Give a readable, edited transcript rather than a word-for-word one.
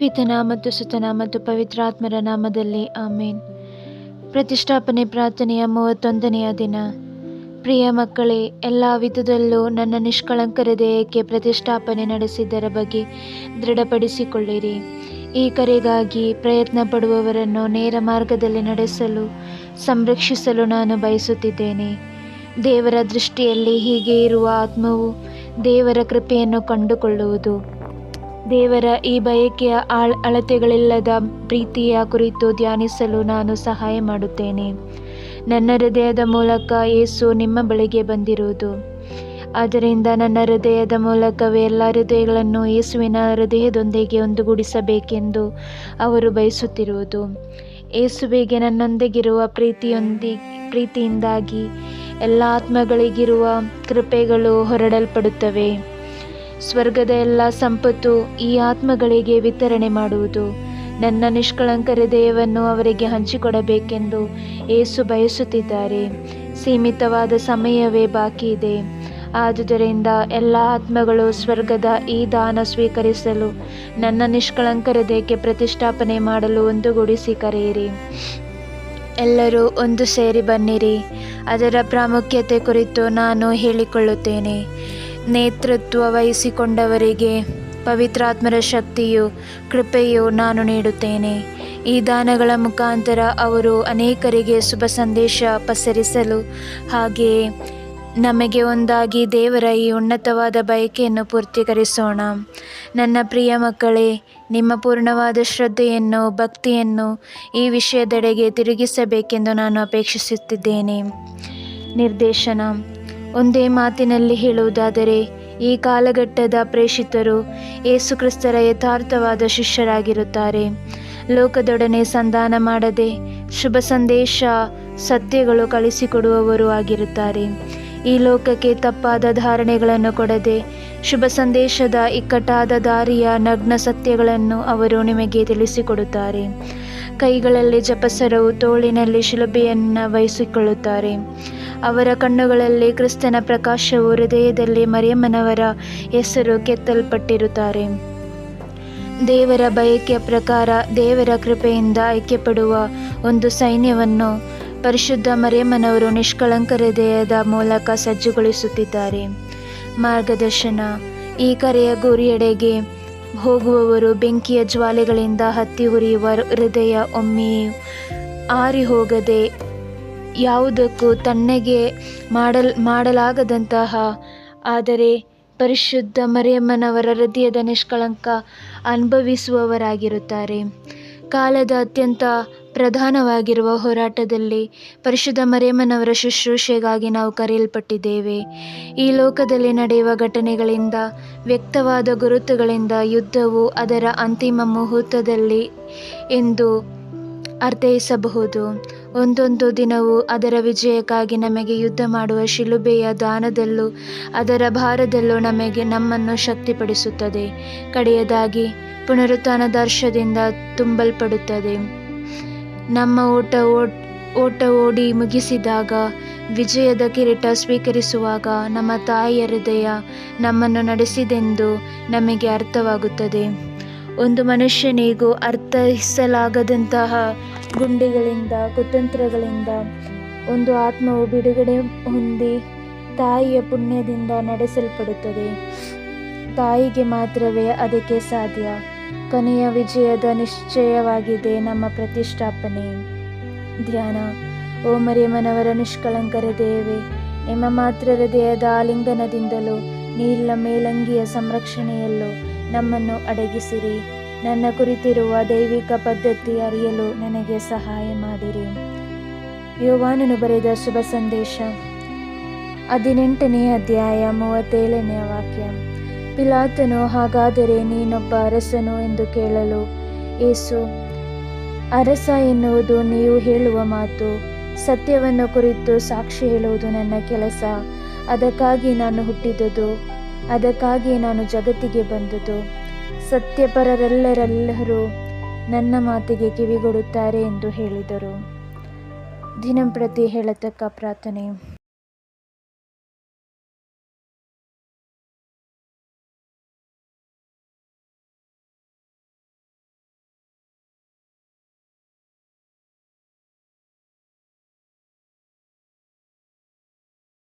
ಪಿತನ ಮತ್ತು ಸುತನ ಮತ್ತು ಪವಿತ್ರಾತ್ಮರ ನಾಮದಲ್ಲಿ ಆಮೇನ್. ಪ್ರತಿಷ್ಠಾಪನೆ ಪ್ರಾರ್ಥನೆಯ 31ನೆಯ ದಿನ. ಪ್ರಿಯ ಮಕ್ಕಳೇ, ಎಲ್ಲ ವಿಧದಲ್ಲೂ ನನ್ನ ನಿಷ್ಕಳಂಕ ಹೃದಯಕ್ಕೆ ಪ್ರತಿಷ್ಠಾಪನೆ ನಡೆಸಿದ್ದರ ಬಗ್ಗೆ ದೃಢಪಡಿಸಿಕೊಳ್ಳಿರಿ. ಈ ಕರೆಗಾಗಿ ಪ್ರಯತ್ನ ಪಡುವವರನ್ನು ನೇರ ಮಾರ್ಗದಲ್ಲಿ ನಡೆಸಲು ಸಂರಕ್ಷಿಸಲು ನಾನು ಬಯಸುತ್ತಿದ್ದೇನೆ. ದೇವರ ದೃಷ್ಟಿಯಲ್ಲಿ ಹೀಗೆ ಇರುವ ಆತ್ಮವು ದೇವರ ಕೃಪೆಯನ್ನು ಕಂಡುಕೊಳ್ಳುವುದು. ದೇವರ ಈ ಬಯಕೆಯ ಅಳತೆಗಳಿಲ್ಲದ ಪ್ರೀತಿಯ ಕುರಿತು ಧ್ಯಾನಿಸಲು ನಾನು ಸಹಾಯ ಮಾಡುತ್ತೇನೆ. ನನ್ನ ಹೃದಯದ ಮೂಲಕ ಯೇಸು ನಿಮ್ಮ ಬಳಿಗೆ ಬಂದಿರುವುದು. ಆದ್ದರಿಂದ ನನ್ನ ಹೃದಯದ ಮೂಲಕವೇ ಎಲ್ಲ ಹೃದಯಗಳನ್ನು ಯೇಸುವಿನ ಹೃದಯದೊಂದಿಗೆ ಒಂದುಗೂಡಿಸಬೇಕೆಂದು ಅವರು ಬಯಸುತ್ತಿರುವುದು. ಯೇಸುವಿಗೆ ನನ್ನೊಂದಿಗಿರುವ ಪ್ರೀತಿಯಿಂದಾಗಿ ಎಲ್ಲ ಆತ್ಮಗಳಿಗಿರುವ ಕೃಪೆಗಳು ಹೊರಡಲ್ಪಡುತ್ತವೆ. ಸ್ವರ್ಗದ ಎಲ್ಲ ಸಂಪತ್ತು ಈ ಆತ್ಮಗಳಿಗೆ ವಿತರಣೆ ಮಾಡುವುದು. ನನ್ನ ನಿಷ್ಕಳಂಕ ಹೃದಯವನ್ನು ಅವರಿಗೆ ಹಂಚಿಕೊಡಬೇಕೆಂದು ಯೇಸು ಬಯಸುತ್ತಿದ್ದಾರೆ. ಸೀಮಿತವಾದ ಸಮಯವೇ ಬಾಕಿ ಇದೆ. ಆದುದರಿಂದ ಎಲ್ಲ ಆತ್ಮಗಳು ಸ್ವರ್ಗದ ಈ ದಾನ ಸ್ವೀಕರಿಸಲು ನನ್ನ ನಿಷ್ಕಳಂಕ ಹೃದಯಕ್ಕೆ ಪ್ರತಿಷ್ಠಾಪನೆ ಮಾಡಲು ಒಂದುಗೂಡಿಸಿ ಕರೆಯಿರಿ. ಎಲ್ಲರೂ ಒಂದು ಸೇರಿ ಬನ್ನಿರಿ. ಅದರ ಪ್ರಾಮುಖ್ಯತೆ ಕುರಿತು ನಾನು ಹೇಳಿಕೊಳ್ಳುತ್ತೇನೆ. ನೇತೃತ್ವ ವಹಿಸಿಕೊಂಡವರಿಗೆ ಪವಿತ್ರಾತ್ಮರ ಶಕ್ತಿಯು ಕೃಪೆಯು ನಾನು ನೀಡುತ್ತೇನೆ. ಈ ದಾನಗಳ ಮುಖಾಂತರ ಅವರು ಅನೇಕರಿಗೆ ಶುಭ ಸಂದೇಶ ಪಸರಿಸಲು, ಹಾಗೆಯೇ ನಮಗೆ ಒಂದಾಗಿ ದೇವರ ಈ ಉನ್ನತವಾದ ಬಯಕೆಯನ್ನು ಪೂರ್ತೀಕರಿಸೋಣ. ನನ್ನ ಪ್ರಿಯ ಮಕ್ಕಳೇ, ನಿಮ್ಮ ಪೂರ್ಣವಾದ ಶ್ರದ್ಧೆಯನ್ನು, ಭಕ್ತಿಯನ್ನು ಈ ವಿಷಯದೆಡೆಗೆ ತಿರುಗಿಸಬೇಕೆಂದು ನಾನು ಅಪೇಕ್ಷಿಸುತ್ತಿದ್ದೇನೆ. ನಿರ್ದೇಶನ. ಒಂದೇ ಮಾತಿನಲ್ಲಿ ಹೇಳುವುದಾದರೆ, ಈ ಕಾಲಘಟ್ಟದ ಪ್ರೇಷಿತರು ಯೇಸುಕ್ರಿಸ್ತರ ಯಥಾರ್ಥವಾದ ಶಿಷ್ಯರಾಗಿರುತ್ತಾರೆ. ಲೋಕದೊಡನೆ ಸಂಧಾನ ಮಾಡದೆ ಶುಭ ಸಂದೇಶ ಸತ್ಯಗಳು ಕಳಿಸಿಕೊಡುವವರು ಆಗಿರುತ್ತಾರೆ. ಈ ಲೋಕಕ್ಕೆ ತಪ್ಪಾದ ಧಾರಣೆಗಳನ್ನು ಕೊಡದೆ ಶುಭ ಸಂದೇಶದ ಇಕ್ಕಟ್ಟಾದ ದಾರಿಯ ನಗ್ನ ಸತ್ಯಗಳನ್ನು ಅವರು ನಿಮಗೆ ತಿಳಿಸಿಕೊಡುತ್ತಾರೆ. ಕೈಗಳಲ್ಲಿ ಜಪಸರವು, ತೋಳಿನಲ್ಲಿ ಶಿಲುಬೆಯನ್ನು ವಹಿಸಿಕೊಳ್ಳುತ್ತಾರೆ. ಅವರ ಕಣ್ಣುಗಳಲ್ಲಿ ಕ್ರಿಸ್ತನ ಪ್ರಕಾಶವು, ಹೃದಯದಲ್ಲಿ ಮರಿಯಮ್ಮನವರ ಹೆಸರು ಕೆತ್ತಲ್ಪಟ್ಟಿರುತ್ತಾರೆ. ದೇವರ ಬಯಕೆಯ ಪ್ರಕಾರ ದೇವರ ಕೃಪೆಯಿಂದ ಐಕ್ಯಪಡುವ ಒಂದು ಸೈನ್ಯವನ್ನು ಪರಿಶುದ್ಧ ಮರಿಯಮ್ಮನವರು ನಿಷ್ಕಳಂಕ ಹೃದಯದ ಮೂಲಕ ಸಜ್ಜುಗೊಳಿಸುತ್ತಿದ್ದಾರೆ. ಮಾರ್ಗದರ್ಶನ. ಈ ಕರೆಯ ಗುರಿಯೆಡೆಗೆ ಹೋಗುವವರು ಬೆಂಕಿಯ ಜ್ವಾಲೆಗಳಿಂದ ಹತ್ತಿ ಉರಿಯುವ ಹೃದಯ ಒಮ್ಮೆಯೂ ಆರಿ ಹೋಗದೆ ಯಾವುದಕ್ಕೂ ತಣ್ಣಗೆ ಮಾಡಲಾಗದಂತಹ ಆದರೆ ಪರಿಶುದ್ಧ ಮರಿಯಮ್ಮನವರ ಹೃದಯದ ನಿಷ್ಕಳಂಕ ಅನುಭವಿಸುವವರಾಗಿರುತ್ತಾರೆ. ಕಾಲದ ಅತ್ಯಂತ ಪ್ರಧಾನವಾಗಿರುವ ಹೋರಾಟದಲ್ಲಿ ಪರಿಶುದ್ಧ ಮರಿಯಮ್ಮನವರ ಶುಶ್ರೂಷೆಗಾಗಿ ನಾವು ಕರೆಯಲ್ಪಟ್ಟಿದ್ದೇವೆ. ಈ ಲೋಕದಲ್ಲಿ ನಡೆಯುವ ಘಟನೆಗಳಿಂದ, ವ್ಯಕ್ತವಾದ ಗುರುತುಗಳಿಂದ ಯುದ್ಧವು ಅದರ ಅಂತಿಮ ಮುಹೂರ್ತದಲ್ಲಿ ಎಂದು ಅರ್ಥೈಸಬಹುದು. ಒಂದೊಂದು ದಿನವೂ ಅದರ ವಿಜಯಕ್ಕಾಗಿ ನಮಗೆ ಯುದ್ಧ ಮಾಡುವ ಶಿಲುಬೆಯ ದಾನದಲ್ಲೂ ಅದರ ಭಾರದಲ್ಲೂ ನಮ್ಮನ್ನು ಶಕ್ತಿಪಡಿಸುತ್ತದೆ. ಕಡೆಯದಾಗಿ ಪುನರುತ್ಥಾನದ ಹರ್ಷದಿಂದ ತುಂಬಲ್ಪಡುತ್ತದೆ. ನಮ್ಮ ಓಟ ಓಡಿ ಮುಗಿಸಿದಾಗ, ವಿಜಯದ ಕಿರೀಟ ಸ್ವೀಕರಿಸುವಾಗ ನಮ್ಮ ತಾಯಿಯ ಹೃದಯ ನಮ್ಮನ್ನು ನಡೆಸಿದೆಂದು ನಮಗೆ ಅರ್ಥವಾಗುತ್ತದೆ. ಒಂದು ಮನುಷ್ಯನಿಗೂ ಅರ್ಥೈಸಲಾಗದಂತಹ ಗುಂಡಿಗಳಿಂದ, ಕುತಂತ್ರಗಳಿಂದ ಒಂದು ಆತ್ಮವು ಬಿಡುಗಡೆ ಹೊಂದಿ ತಾಯಿಯ ಪುಣ್ಯದಿಂದ ನಡೆಸಲ್ಪಡುತ್ತದೆ. ತಾಯಿಗೆ ಮಾತ್ರವೇ ಅದಕ್ಕೆ ಸಾಧ್ಯ. ಕೊನೆಯ ವಿಜಯದ ನಿಶ್ಚಯವಾಗಿದೆ ನಮ್ಮ ಪ್ರತಿಷ್ಠಾಪನೆ. ಧ್ಯಾನ. ಓ ಮರಿಯಮ್ಮನವರ ನಿಷ್ಕಳಂಕ ಹೃದಯವೇ, ನಿಮ್ಮ ಮಾತ್ರ ಹೃದಯದ ಆಲಿಂಗನದಿಂದಲೂ ನೀಲ ಮೇಲಂಗಿಯ ಸಂರಕ್ಷಣೆಯಲ್ಲೂ ನಮ್ಮನ್ನು ಅಡಗಿಸಿರಿ. ನನ್ನ ಕುರಿತಿರುವ ದೈವಿಕ ಪದ್ಧತಿ ಅರಿಯಲು ನನಗೆ ಸಹಾಯ ಮಾಡಿರಿ. ಯೋವಾನನು ಬರೆದ ಶುಭ ಸಂದೇಶ 18ನೇ ಅಧ್ಯಾಯ 37ನೇ ವಾಕ್ಯ. ಪಿಲಾತನು, ಹಾಗಾದರೆ ನೀನೊಬ್ಬ ಅರಸನು ಎಂದು ಕೇಳಲು ಯೇಸು, ಅರಸ ಎನ್ನುವುದು ನೀವು ಹೇಳುವ ಮಾತು. ಸತ್ಯವನ್ನು ಕುರಿತು ಸಾಕ್ಷಿ ಹೇಳುವುದು ನನ್ನ ಕೆಲಸ. ಅದಕ್ಕಾಗಿ ನಾನು ಹುಟ್ಟಿದುದು, ಅದಕ್ಕಾಗಿ ನಾನು ಜಗತ್ತಿಗೆ ಬಂದುದು. ಸತ್ಯಪರರೆಲ್ಲರೂ ನನ್ನ ಮಾತಿಗೆ ಕಿವಿಗೊಡುತ್ತಾರೆ ಎಂದು ಹೇಳಿದರು. ದಿನಂಪ್ರತಿ ಹೇಳತಕ್ಕ ಪ್ರಾರ್ಥನೆ.